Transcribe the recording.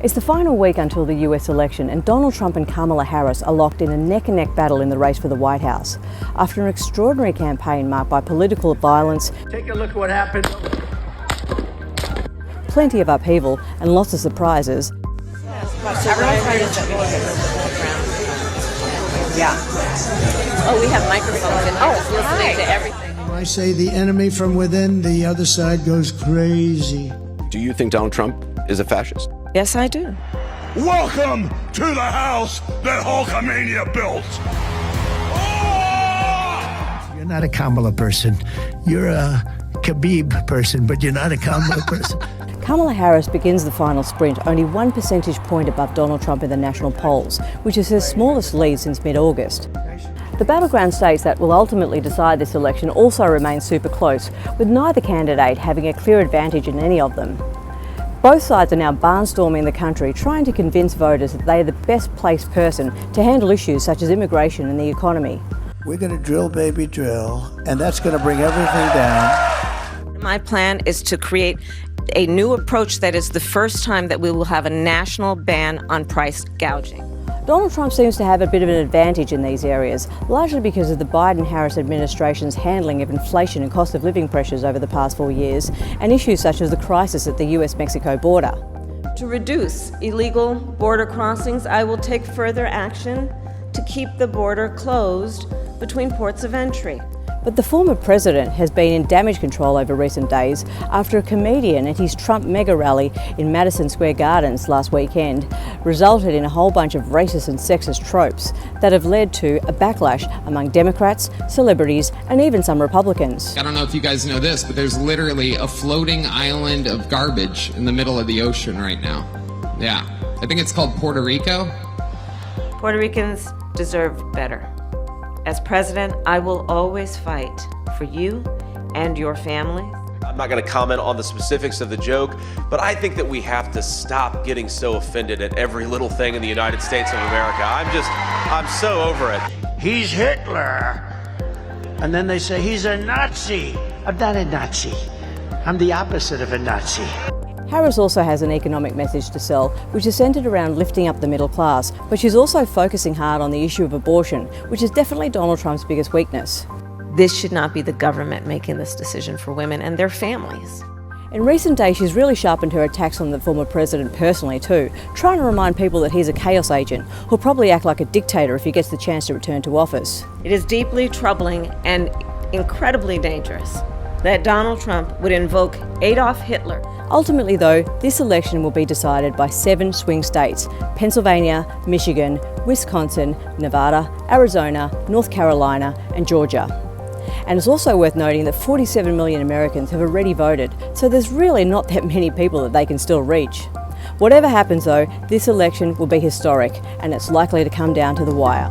It's the final week until the US election, and Donald Trump and Kamala Harris are locked in a neck-and-neck battle in the race for the White House. After an extraordinary campaign marked by political violence, take a look at what happened. plenty of upheaval, and lots of surprises, Oh, we have microphones in here listening to everything. I say the enemy from within, the other side goes crazy. Do you think Donald Trump is a fascist? Yes, I do. Welcome to the house that Hulkamania built. You're not a Kamala person. You're a Khabib person, but you're not a Kamala person. Kamala Harris begins the final sprint only 1 percentage point above Donald Trump in the national polls, which is her smallest lead since mid-August. The battleground states that will ultimately decide this election also remain super close, with neither candidate having a clear advantage in any of them. Both sides are now barnstorming the country, trying to convince voters that they are the best placed person to handle issues such as immigration and the economy. We're going to drill, baby, drill, and that's going to bring everything down. My plan is to create a new approach that is the first time that we will have a national ban on price gouging. Donald Trump seems to have a bit of an advantage in these areas, largely because of the Biden-Harris administration's handling of inflation and cost of living pressures over the past 4 years, and issues such as the crisis at the US-Mexico border. To reduce illegal border crossings, I will take further action to keep the border closed between ports of entry. But the former president has been in damage control over recent days after a comedian at his Trump mega rally in Madison Square Gardens last weekend resulted in a whole bunch of racist and sexist tropes that have led to a backlash among Democrats, celebrities, and even some Republicans. I don't know if you guys know this, but there's literally a floating island of garbage in the middle of the ocean right now. Yeah, I think it's called Puerto Rico. Puerto Ricans deserve better. As president, I will always fight for you and your family. I'm not going to comment on the specifics of the joke, but I think that we have to stop getting so offended at every little thing in the United States of America. I'm so over it. He's Hitler. And then they say he's a Nazi. I'm not a Nazi. I'm the opposite of a Nazi. Harris also has an economic message to sell, which is centred around lifting up the middle class, but she's also focusing hard on the issue of abortion, which is definitely Donald Trump's biggest weakness. This should not be the government making this decision for women and their families. In recent days, she's really sharpened her attacks on the former president personally too, trying to remind people that he's a chaos agent who'll probably act like a dictator if he gets the chance to return to office. It is deeply troubling and incredibly dangerous that Donald Trump would invoke Adolf Hitler. Ultimately though, this election will be decided by 7 swing states: Pennsylvania, Michigan, Wisconsin, Nevada, Arizona, North Carolina, and Georgia. And it's also worth noting that 47 million Americans have already voted, so there's really not that many people that they can still reach. Whatever happens though, this election will be historic, and it's likely to come down to the wire.